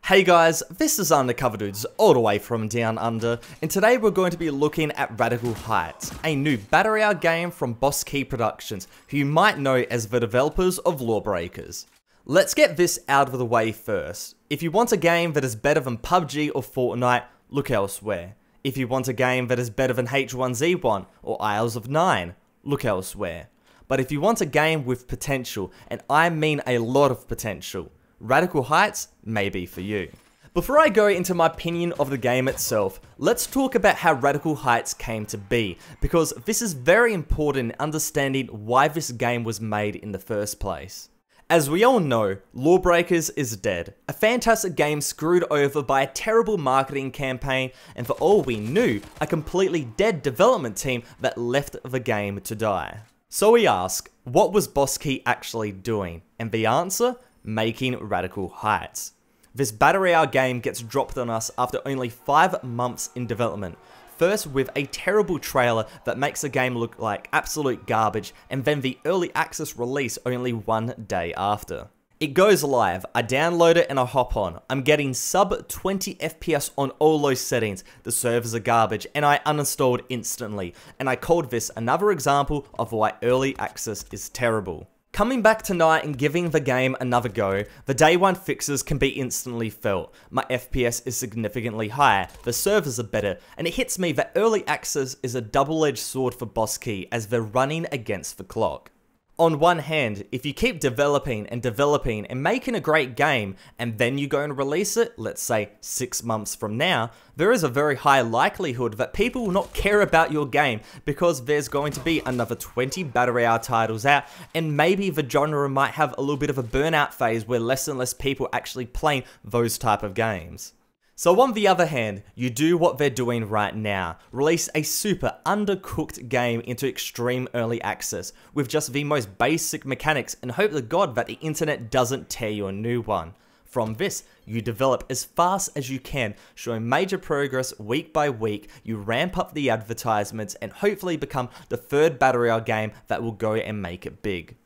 Hey guys, this is Undercover Dudes all the way from Down Under, and today we're going to be looking at Radical Heights, a new battle royale game from Boss Key Productions, who you might know as the developers of Lawbreakers. Let's get this out of the way first. If you want a game that is better than PUBG or Fortnite, look elsewhere. If you want a game that is better than H1Z1 or Isles of 9, look elsewhere. But if you want a game with potential, and I mean a lot of potential, Radical Heights may be for you. Before I go into my opinion of the game itself, let's talk about how Radical Heights came to be, because this is very important in understanding why this game was made in the first place. As we all know, Lawbreakers is dead, a fantastic game screwed over by a terrible marketing campaign, and for all we knew, a completely dead development team that left the game to die. So we ask, what was Boss Key actually doing? And the answer? Making Radical Heights. This battle royale game gets dropped on us after only 5 months in development. First with a terrible trailer that makes the game look like absolute garbage, and then the early access release only 1 day after. It goes live, I download it and I hop on. I'm getting sub 20 FPS on all those settings, the servers are garbage, and I uninstalled instantly. And I called this another example of why early access is terrible. Coming back tonight and giving the game another go, the day one fixes can be instantly felt. My FPS is significantly higher, the servers are better, and it hits me that early access is a double-edged sword for Boss Key as they're running against the clock. On one hand, if you keep developing and making a great game, and then you go and release it, let's say 6 months from now, there is a very high likelihood that people will not care about your game because there's going to be another 20 battle royale titles out, and maybe the genre might have a little bit of a burnout phase where less and less people actually playing those type of games. So on the other hand, you do what they're doing right now, release a super undercooked game into extreme early access, with just the most basic mechanics and hope to God that the internet doesn't tear you a new one. From this, you develop as fast as you can, showing major progress week by week, you ramp up the advertisements and hopefully become the third battle royale game that will go and make it big.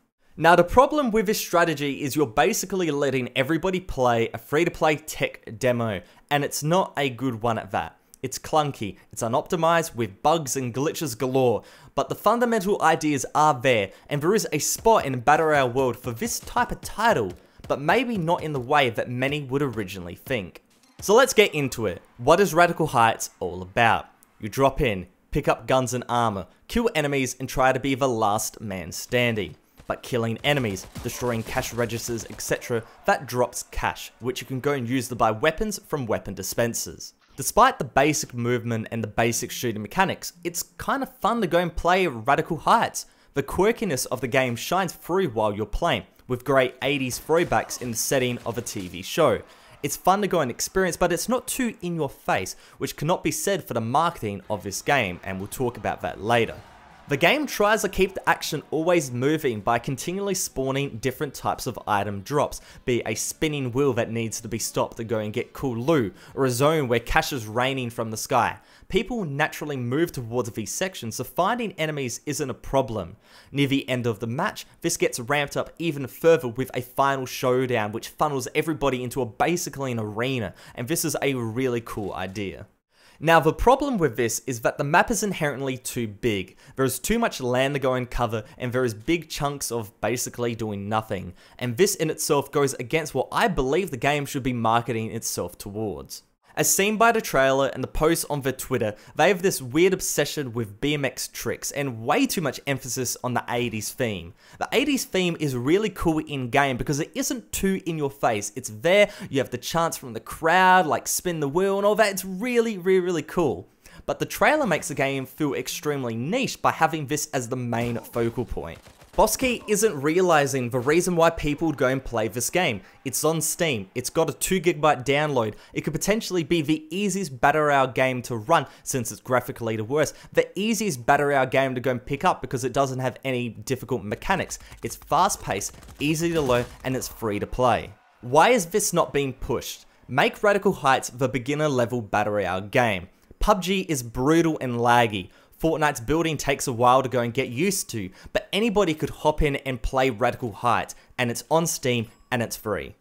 Now the problem with this strategy is you're basically letting everybody play a free-to-play tech demo, and it's not a good one at that. It's clunky, it's unoptimized with bugs and glitches galore, but the fundamental ideas are there, and there is a spot in the battle royale world for this type of title, but maybe not in the way that many would originally think. So let's get into it. What is Radical Heights all about? You drop in, pick up guns and armor, kill enemies and try to be the last man standing. But killing enemies, destroying cash registers, etc., that drops cash, which you can go and use to buy weapons from weapon dispensers. Despite the basic movement and the basic shooting mechanics, it's kind of fun to go and play Radical Heights. The quirkiness of the game shines through while you're playing, with great 80s throwbacks in the setting of a TV show. It's fun to go and experience, but it's not too in your face, which cannot be said for the marketing of this game, and we'll talk about that later. The game tries to keep the action always moving by continually spawning different types of item drops, be it a spinning wheel that needs to be stopped to go and get cool loot, or a zone where cash is raining from the sky. People naturally move towards these sections, so finding enemies isn't a problem. Near the end of the match, this gets ramped up even further with a final showdown which funnels everybody into basically an arena, and this is a really cool idea. Now the problem with this is that the map is inherently too big. There is too much land to go and cover, and there is big chunks of basically doing nothing. And this in itself goes against what I believe the game should be marketing itself towards. As seen by the trailer and the posts on their Twitter, they have this weird obsession with BMX tricks and way too much emphasis on the 80s theme. The 80s theme is really cool in game because it isn't too in your face. It's there, you have the chants from the crowd, like spin the wheel and all that. It's really cool. But the trailer makes the game feel extremely niche by having this as the main focal point. Boss Key isn't realizing the reason why people would go and play this game. It's on Steam, it's got a 2GB download, it could potentially be the easiest battle royale game to run since it's graphically the worst, the easiest battle royale game to go and pick up because it doesn't have any difficult mechanics. It's fast paced, easy to learn, and it's free to play. Why is this not being pushed? Make Radical Heights the beginner level battle royale game. PUBG is brutal and laggy. Fortnite's building takes a while to go and get used to, but anybody could hop in and play Radical Heights, and it's on Steam and it's free.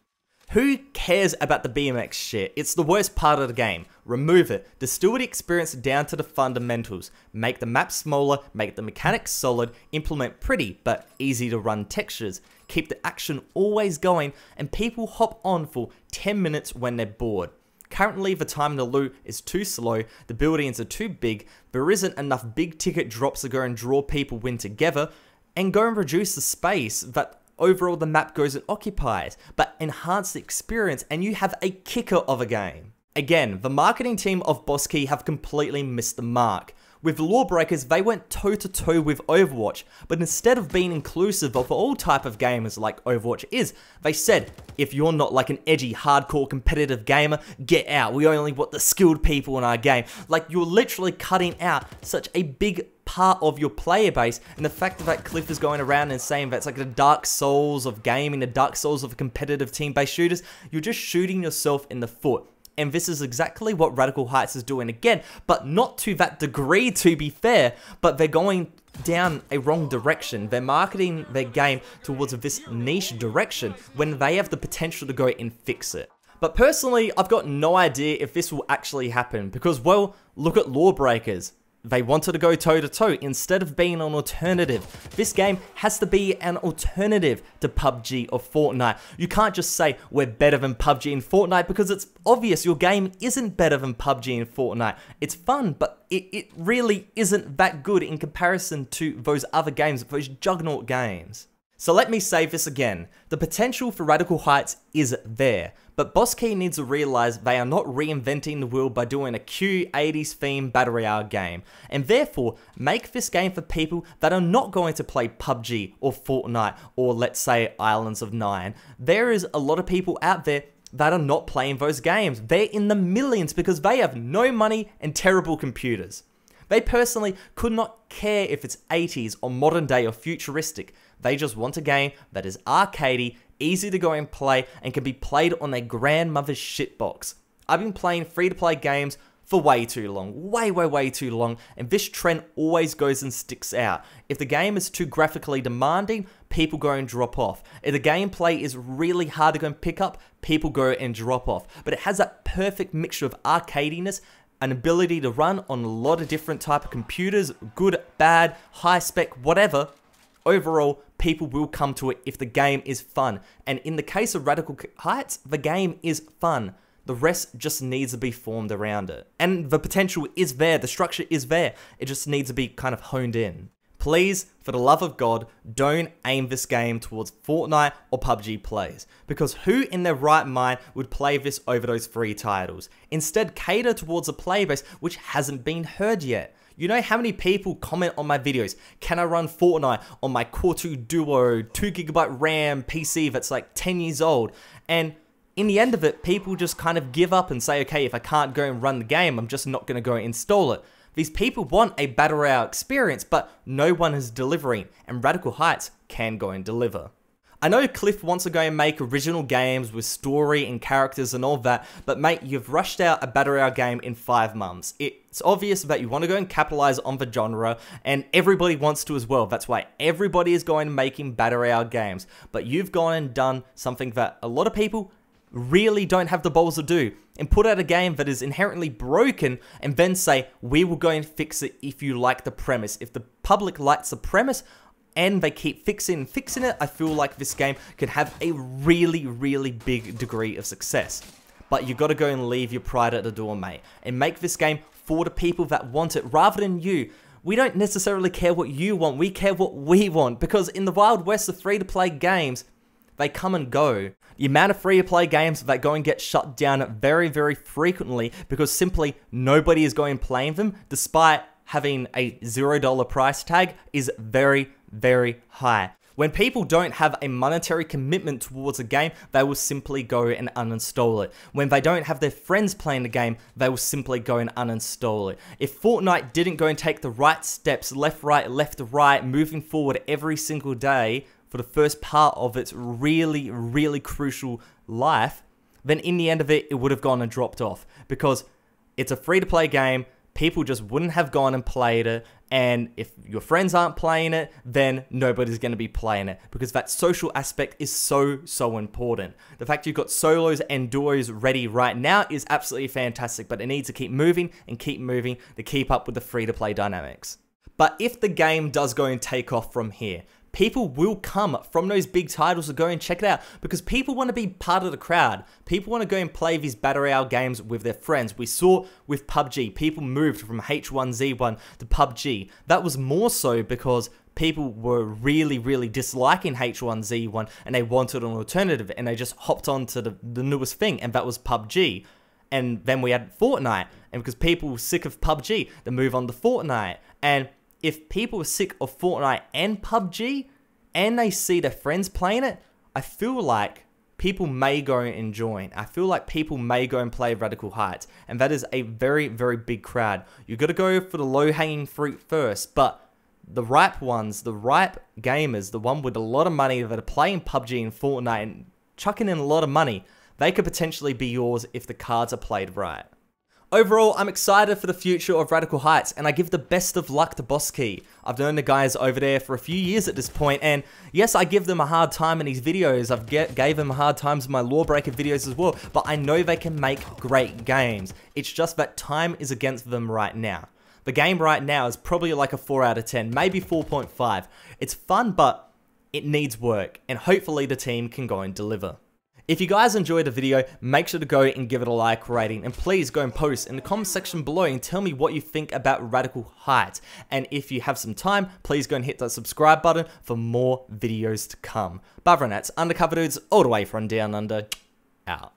Who cares about the BMX shit? It's the worst part of the game. Remove it. Distill the experience down to the fundamentals. Make the map smaller, make the mechanics solid, implement pretty but easy to run textures. Keep the action always going, and people hop on for 10 minutes when they're bored. Currently, the time to loot is too slow, the buildings are too big, there isn't enough big ticket drops to go and draw people in together, and go and reduce the space that overall the map goes and occupies, but enhance the experience and you have a kicker of a game. Again, the marketing team of Boss Key have completely missed the mark. With Lawbreakers, they went toe to toe with Overwatch, but instead of being inclusive of all type of gamers like Overwatch is, they said, if you're not like an edgy, hardcore competitive gamer, get out, we only want the skilled people in our game. Like, you're literally cutting out such a big part of your player base, and the fact that Cliff is going around and saying that's like the Dark Souls of gaming, the Dark Souls of competitive team-based shooters, you're just shooting yourself in the foot. And this is exactly what Radical Heights is doing again, but not to that degree, to be fair, but they're going down a wrong direction. They're marketing their game towards this niche direction when they have the potential to go and fix it. But personally, I've got no idea if this will actually happen because, well, look at Lawbreakers. They wanted to go toe-to-toe instead of being an alternative. This game has to be an alternative to PUBG or Fortnite. You can't just say we're better than PUBG and Fortnite because it's obvious your game isn't better than PUBG and Fortnite. It's fun, but it really isn't that good in comparison to those other games, those juggernaut games. So let me say this again, the potential for Radical Heights is there, but Boss Key needs to realize they are not reinventing the wheel by doing a Q80s themed Battle Royale game, and therefore make this game for people that are not going to play PUBG or Fortnite or let's say Islands of Nine. There is a lot of people out there that are not playing those games. They're in the millions because they have no money and terrible computers. They personally could not care if it's 80s or modern day or futuristic. They just want a game that is arcadey, easy to go and play, and can be played on their grandmother's shitbox. I've been playing free-to-play games for way too long, way too long, and this trend always goes and sticks out. If the game is too graphically demanding, people go and drop off. If the gameplay is really hard to go and pick up, people go and drop off. But it has that perfect mixture of arcadiness, an ability to run on a lot of different type of computers, good, bad, high spec, whatever. Overall, people will come to it if the game is fun. And in the case of Radical Heights, the game is fun. The rest just needs to be formed around it. And the potential is there, the structure is there. It just needs to be kind of honed in. Please, for the love of God, don't aim this game towards Fortnite or PUBG players, because who in their right mind would play this over those free titles? Instead, cater towards a player base which hasn't been heard yet. You know how many people comment on my videos, can I run Fortnite on my Core 2 Duo 2GB RAM PC that's like 10 years old? And in the end of it, people just kind of give up and say, okay, if I can't go and run the game, I'm just not going to go and install it. These people want a Battle Royale experience, but no one is delivering, and Radical Heights can go and deliver. I know Cliff wants to go and make original games with story and characters and all that, but mate, you've rushed out a Battle Royale game in 5 months. It's obvious that you want to go and capitalize on the genre, and everybody wants to as well. That's why everybody is going and making Battle Royale games, but you've gone and done something that a lot of people really don't have the balls to do, and put out a game that is inherently broken and then say, we will go and fix it if you like the premise. If the public likes the premise and they keep fixing it, I feel like this game could have a really big degree of success. But you got to go and leave your pride at the door, mate, and make this game for the people that want it rather than you. We don't necessarily care what you want, we care what we want, because in the Wild West of free-to-play games, they come and go. The amount of free-to-play games that go and get shut down very frequently because simply nobody is going playing them, despite having a $0 price tag, is very high. When people don't have a monetary commitment towards a game, they will simply go and uninstall it. When they don't have their friends playing the game, they will simply go and uninstall it. If Fortnite didn't go and take the right steps, left, right, moving forward every single day, for the first part of its really crucial life, then in the end of it, it would have gone and dropped off. Because it's a free-to-play game, people just wouldn't have gone and played it. And if your friends aren't playing it, then nobody's going to be playing it, because that social aspect is so important. The fact you've got solos and duos ready right now is absolutely fantastic, but it needs to keep moving and keep moving to keep up with the free-to-play dynamics. But if the game does go and take off from here, people will come from those big titles to go and check it out, because people want to be part of the crowd. People want to go and play these Battle Royale games with their friends. We saw with PUBG, people moved from H1Z1 to PUBG. That was more so because people were really disliking H1Z1 and they wanted an alternative, and they just hopped onto the newest thing, and that was PUBG. And then we had Fortnite, and because people were sick of PUBG, they move on to Fortnite. And if people are sick of Fortnite and PUBG, and they see their friends playing it, I feel like people may go and join. I feel like people may go and play Radical Heights, and that is a very big crowd. You got to go for the low-hanging fruit first, but the ripe ones, the ripe gamers, the one with a lot of money that are playing PUBG and Fortnite and chucking in a lot of money, they could potentially be yours if the cards are played right. Overall, I'm excited for the future of Radical Heights, and I give the best of luck to Bosskey. I've known the guys over there for a few years at this point, and yes, I give them a hard time in these videos. I've gave them a hard times in my Lawbreaker videos as well, but I know they can make great games. It's just that time is against them right now. The game right now is probably like a 4 out of 10, maybe 4.5. It's fun, but it needs work, and hopefully the team can go and deliver. If you guys enjoyed the video, make sure to go and give it a like rating, and please go and post in the comment section below and tell me what you think about Radical Heights. And if you have some time, please go and hit that subscribe button for more videos to come. Bye everyone, that's Undercover Dudes all the way from Down Under, out.